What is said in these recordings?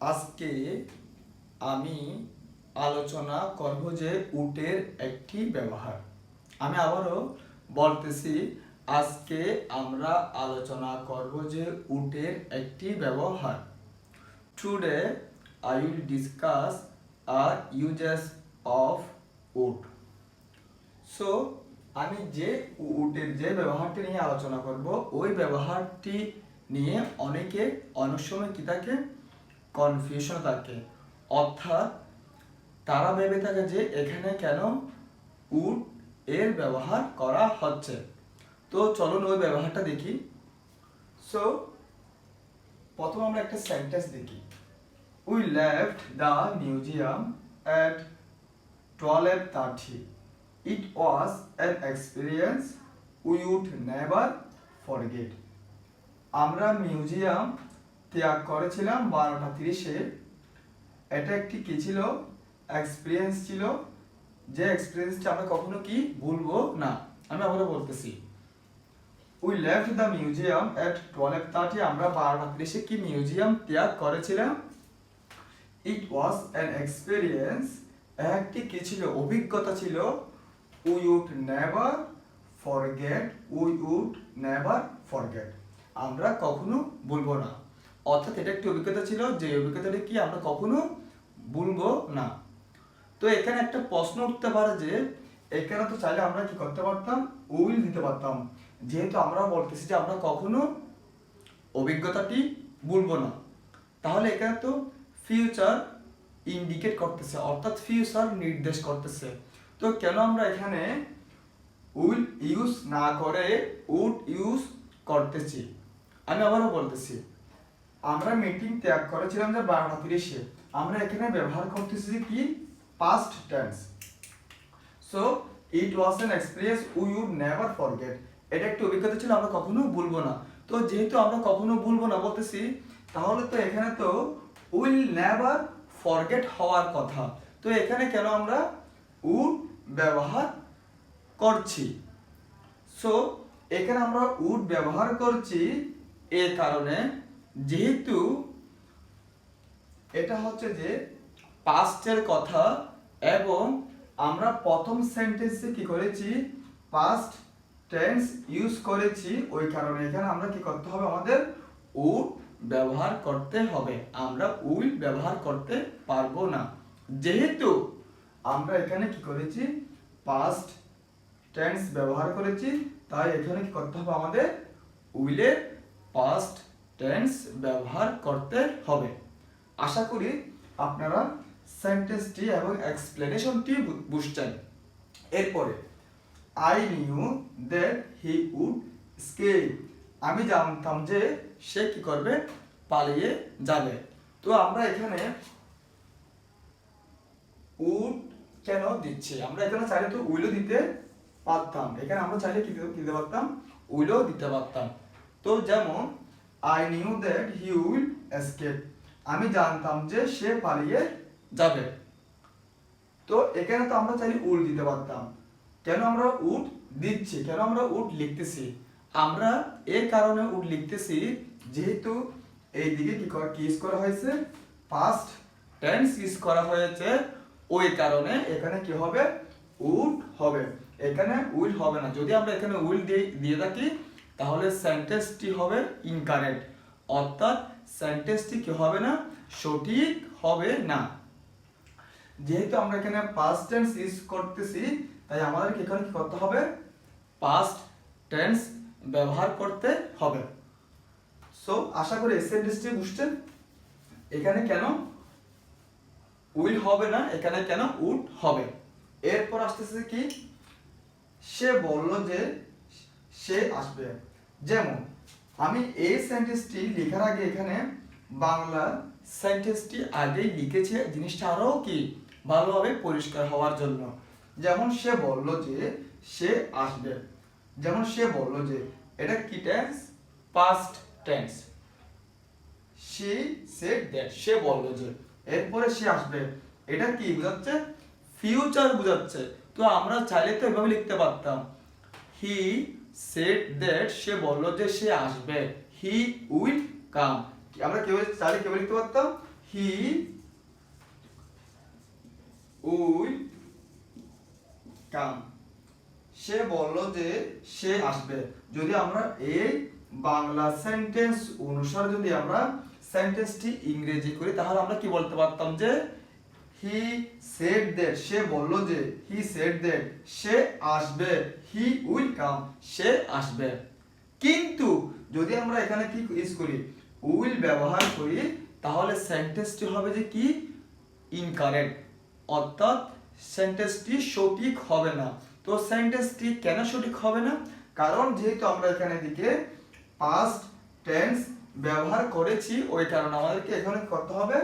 আজকে আমি আলোচনা করব যে উটের একটি ব্যবহার। আমি আবারও বলতেছি, আজকে আমরা আলোচনা করব যে উটের একটি ব্যবহার। Today I will discuss uses of wood. So আমি যে উটের যে ব্যবহারটি নিয়ে আলোচনা করব, ওই ব্যবহারটি নিয়ে অনেক সময় কি থাকে, কনফিউশন থাকে। অর্থাৎ তারা ভেবে থাকে যে এখানে কেন উড এর ব্যবহার করা হচ্ছে। তো চলুন ওই ব্যবহারটা দেখি। সো প্রথম আমরা একটা সেন্টেন্স দেখি। We left the museum at 12:30. It was an experience we would never forget. আমরা মিউজিয়াম ত্যাগ করেছিলাম 12:30-এ। এটা একটি কি ছিল? এক্সপিরিয়েন্স ছিল, যে এক্সপিরিয়েন্সটা আমরা কখনো কি ভুলবো না। আমি আবারও বলতেছি, উই লেফট দ্য মিউজিয়াম এট 12:30. আমরা 12:30-এ কি মিউজিয়াম ত্যাগ করেছিলাম। ইট ওয়াজ অ্যান এক্সপিরিয়েন্স, একটি কি ছিল? অভিজ্ঞতা ছিল। We would never forget, we would never forget, আমরা কখনো ভুলবো না। অর্থাৎ এটা একটি অভিজ্ঞতা ছিল, যে অভিজ্ঞতাটা কি আমরা কখনো ভুলবো না। তো এখানে একটা প্রশ্ন উঠতে পারে যে এখানে তো চাইলে আমরা কি করতে পারতাম, উইল দিতে পারতাম, যেহেতু আমরা বলতেছি যে আমরা কখনো অভিজ্ঞতাটি ভুলবো না। তাহলে এখানে তো ফিউচার ইন্ডিকেট করতেছে, অর্থাৎ ফিউচার নির্দেশ করতেছে। তো কেন আমরা এখানে উইল ইউজ না করে উড ইউজ করতেছি? আমি আবারও বলতেছি, আমরা মিটিং ত্যাগ করেছিলাম যে 12:30-এ। আমরা এখানে ব্যবহার করতেছি কি? Past tense. So it was an experience we would never forget, এটা একটি অভিজ্ঞতা ছিল, আমরা কখনো ভুলবো না। তো যেহেতু আমরা কখনো ভুলবো না বলতেছি, তাহলে তো এখানে তো উইল নেভার ফরগেট হওয়ার কথা। তো এখানে কেন আমরা উড ব্যবহার করছি? সো এখানে আমরা উড ব্যবহার করছি এ কারণে, যেহেতু এটা হচ্ছে যে পাস্টের কথা, এবং আমরা প্রথম সেন্টেন্সে কি করেছি? পাস্ট টেন্স ইউজ করেছি। ওই কারণে এখানে আমরা কি করতে হবে? আমাদের উড ব্যবহার করতে হবে, আমরা উইল ব্যবহার করতে পারবো না। যেহেতু আমরা এখানে কি করেছি? পাস্ট টেন্স ব্যবহার করেছি, তাই এখানে কি করতে হবে? আমাদের উইলের পাস্ট টেন্স ব্যবহার করতে হবে। আশা করি আপনারা সেন্টেন্সটি এবং এক্সপ্লেনেশনটি বুঝছেন। এরপরে I knew that he would escape, আমি জানতাম যে সে কি করবে? পালিয়ে যাবে। তো আমরা এখানে উড কেন দিচ্ছি? আমরা এখানে চাইলে তো উইলও দিতে পারতাম, এখানে আমরা চাইলে কি দিতে পারতাম? উইলও দিতে পারতাম। তো যেমন I knew that he will escape, আমি জানতাম যে সে পালিয়ে যাবে। তো এখানে তো আমরা চাইলে উড দিতে পারতাম। কেন আমরা উড দিচ্ছি? কেন আমরা উড লিখতেছি? আমরা এই কারণে উড লিখতেছি, যেহেতু এই দিকে কি ইউজ করা হয়েছে? পাস্ট টেন্স ইউজ করা হয়েছে। ওই কারণে এখানে কি হবে? উড হবে, এখানে উইল হবে না। যদি আমরা এখানে উইল দিয়ে থাকি, তাহলে সেন্টেন্সটি হবে ইনকারেক্ট, অর্থাৎ সেন্টেন্সটি কি হবে না? সঠিক হবে না। যেহেতু আমরা এখানে পাস্ট টেন্স ইউজ করতেছি, তাই আমাদেরকে এখানে কি করতে হবে? পাস্ট টেন্স ব্যবহার করতে হবে। সো আশা করি এই সেন্টেন্সটি বুঝছেন। এখানে কেন উইল হবে না, এখানে কেন উড হবে। এরপর আসতেছে কি? সে বলল যে সে আসবে। যেমন আমি এই সেন্টেন্সটি লেখার আগে এখানে বাংলা সেন্টেন্সটি আগেই লিখেছে, জিনিসটা আরও কি ভালোভাবে পরিষ্কার হওয়ার জন্য। যেমন সে বলল যে সে আসবে, যেমন সে বলল যে, এটা কি tense? Past tense. she said that, সে বলল যে। এরপরে সে আসবে, এটা কি বোঝাচ্ছে? ফিউচার বোঝাচ্ছে। তো আমরা চাইলে তো এভাবে লিখতে পারতাম, he said that, সে বলল যে সে আসবে, he will come। আমরা চাইলে কেউ লিখতে পারতাম, হি উইল কাম, সে বলল যে সে আসবে। যদি আমরা এই বাংলা সেন্টেন্স অনুসারে যদি আমরা সেন্টেন্সটি ইংরেজি করি তাহলে আমরা কি বলতে পারতাম যে হি সেড দ্যাট, সে বলল যে, হি সেড দ্যাট সে আসবে, হি উইল কাম সে আসবে। কিন্তু যদি আমরা এখানে কি ইউজ করি, উইল ব্যবহার করি, তাহলে সেন্টেন্সটি হবে যে কি ইনকারেক্ট, অর্থাৎ সেন্টেন্সটি সঠিক হবে না। তো সেন্টেন্সটি কেন সঠিক হবে না? কারণ যেহেতু আমরা এখানে দিকে পাস্ট টেন্স ব্যবহার করেছি, ওই কারণে আমাদেরকে এখানে করতে হবে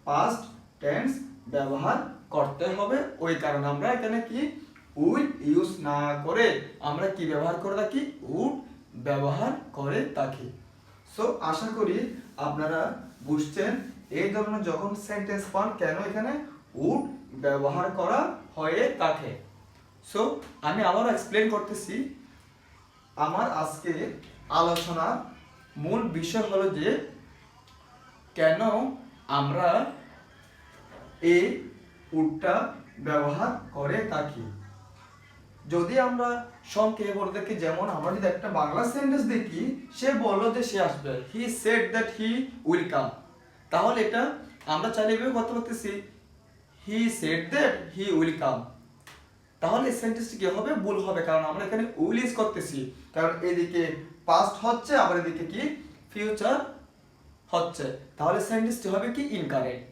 পাস্ট টেন্স ব্যবহার করতে হবে। ওই কারণে আমরা এখানে কি উইল ইউজ না করে আমরা কি ব্যবহার করে থাকি, উড ব্যবহার করে থাকি। সো আশা করি আপনারা বুঝছেন এই ধরনের যখন সেন্টেন্স পান কেন এখানে উড ব্যবহার করা হয়ে থাকে। সো আমি আবারও এক্সপ্লেন করতেছি। আমার আজকে আলোচনার মূল বিষয় হলো যে কেন আমরা এই উডটা ব্যবহার করে থাকি। যদি আমরা সংক্ষেপে বলে থাকি, যেমন আমরা যদি একটা বাংলা সেন্টেন্স দেখি, সে বলল যে সে আসবে, he said that he will come, তাহলে এটা আমরা চাইলে এভাবে করতে পারতেছি, he said that he will come. তাহলে এই সেন্টেন্সটি কি হবে, ভুল হবে, কারণ আমরা এখানে উইল ইউজ করতেছি, কারণ এদিকে পাস্ট হচ্ছে আবার এদিকে কি ফিউচার হচ্ছে, তাহলে সেন্টেন্সটি হবে কি ইনকারেক্ট।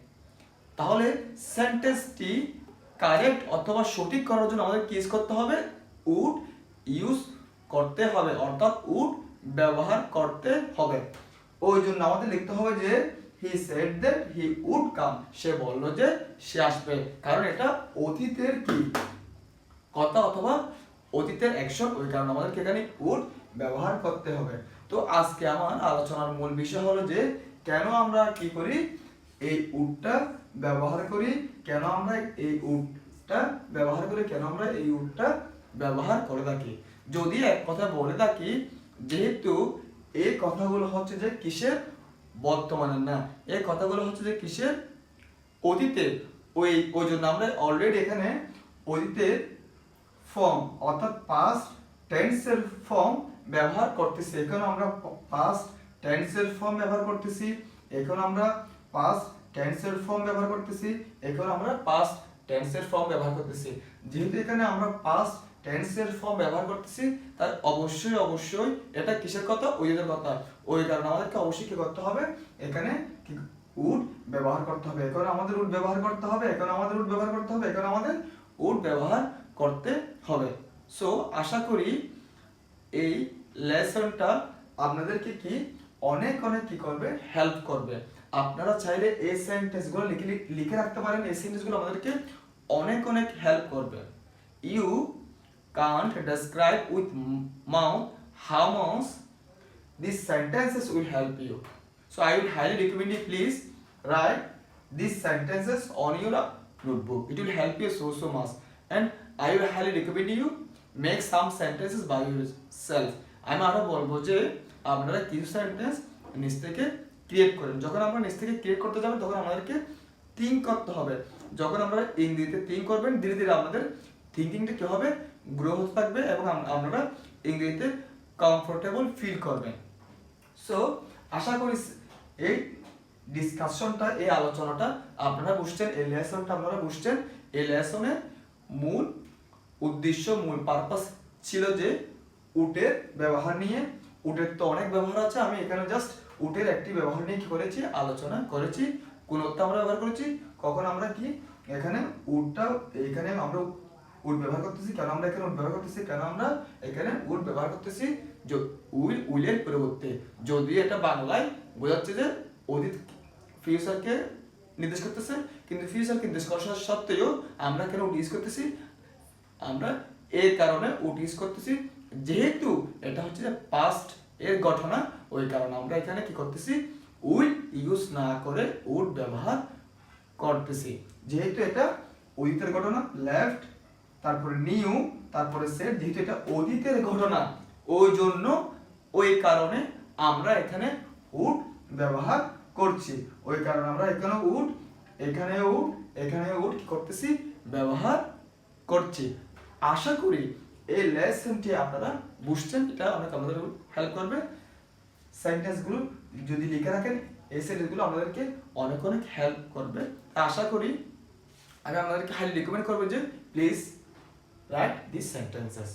তাহলে সেন্টেন্সটি কারেক্ট অথবা সঠিক করার জন্য আমাদের কি ইউজ করতে হবে, উড ইউজ করতে হবে, অর্থাৎ উড ব্যবহার করতে হবে। ওই জন্য আমাদের লিখতে হবে যে he said that he would come, সে বলল যে সে আসবে, কারণ এটা অতীতের কি কথা অথবা অতীতের অ্যাকশন, ওই কারণে আমাদেরকে এখানে উড ব্যবহার করতে হবে। তো আজকে আমার আলোচনার মূল বিষয় হলো যে কেন আমরা কি করি, এই উডটা ব্যবহার করি, কেন আমরা এই উডটা ব্যবহার করি, কেন আমরা এই উডটা ব্যবহার করে থাকি। যদি এক কথা বলে থাকি, যেহেতু এই কথাগুলো হচ্ছে যে কিসের, বর্তমানের না, এই কথাগুলো হচ্ছে যে কিসের, অতীতের। ওই জন্য আমরা অলরেডি এখানে অতীতের ফর্ম অর্থাৎ পাস্ট টেন্সের ফর্ম ব্যবহার করতেছি। এখন আমরা পাস্ট টেন্সের ফর্ম ব্যবহার করতেছি, এখন আমরা পাস্ট টেন্সের ফর্ম ব্যবহার করতেছি, এখন আমরা পাস্ট টেন্সের ফর্ম ব্যবহার করতেছি। যেহেতু এখানে আমরা পাস্ট টেন্সের ফর্ম ব্যবহার করতেছি, তাই অবশ্যই এটা কিসের কথা, অতীতের কথা। ওই কারণে আমাদেরকে অবশ্যই কি করতে হবে, এখানে কি উড ব্যবহার করতে হবে। এখন আমাদের উড ব্যবহার করতে হবে, এখন আমাদের উড ব্যবহার করতে হবে, এখন আমাদের উড ব্যবহার করতে হবে। সো আশা করি এই লেসনটা আপনাদেরকে কি অনেক কি করবে, হেল্প করবে। আপনারা চাইলে এই সেন্টেন্সগুলো লিখে রাখতে পারেন, এই সেন্টেন্সগুলো আমাদেরকে অনেক হেল্প করবে। You can't describe with mouth how much these sentences will help you. So I will highly recommend you, please write these sentences on your notebook. It will help you so much. And I will highly recommend you make some sentences by yourself. আমি আরো বলবো যে আপনারা কিছু sentence নিজ থেকে create করেন। যখন আমরা নিজ থেকে ক্রিয়েট করতে যাবেন তখন আমাদেরকে থিঙ্ক করতে হবে। যখন আমরা ইংরেজিতে থিঙ্ক করবেন, ধীরে ধীরে আপনাদের থিঙ্কিংটা কি হবে, গ্রো হতে থাকবে এবং আপনারা ইংরেজিতে কমফোর্টেবল ফিল করবেন। সো আশা করি এই ডিসকাশনটা, এই আলোচনাটা আপনারা বুঝছেন, এই লেসনটা আপনারা বুঝছেন। এই লেসনের মূল উদ্দেশ্য, মূল পারপাস ছিল যে উটের ব্যবহার নিয়ে। উটের তো অনেক ব্যবহার আছে, আমি এখানে জাস্ট উটের একটি ব্যবহার নিয়ে কি করেছি, আলোচনা করেছি। কোন অর্থে আমরা ব্যবহার করেছি, কখন আমরা কি এখানে উটটা, এখানে আমরা উড ব্যবহার করতেছি, কেন আমরা এখানে উড ব্যবহার করতেছি, কেন আমরা এখানে উড ব্যবহার করতেছি, যে উইলের পরিবর্তে। যদি এটা বাংলায় বোঝাচ্ছে যে অতীত ফিউচারকে নির্দেশ করতেছে, কিন্তু ফিউচারকে নির্দেশ করার সত্ত্বেও আমরা কেন উড ইউজ করতেছি, আমরা এই কারণে উড ইউজ করতেছি, যেহেতু এটা হচ্ছে যে পাস্ট এর ঘটনা, ওই কারণে আমরা এখানে কি করতেছি, উইল ইউজ না করে উড ব্যবহার করতেছি। যেহেতু এটা অতীতের ঘটনা, লেফট তারপরে নিউ তারপরে সেট, যেহেতু এটা অতীতের ঘটনা ওই জন্য ওই কারণে আমরা এখানে উড ব্যবহার করছি, ওই কারণে আমরা এখানে উড, এখানে উড, এখানে উড কি করতেছি, ব্যবহার করছি। আশা করি এই লেসনটি আপনারা বুঝছেন, এটা অনেক আমাদের হেল্প করবে। সেন্টেন্সগুলো যদি লিখে রাখেন, এই সেন্টেন্সগুলো আমাদেরকে অনেক অনেক হেল্প করবে। আশা করি আমি আপনাদেরকে হাইলি রিকমেন্ড করবো যে প্লিজ রাইট দিস সেন্টেন্সেস।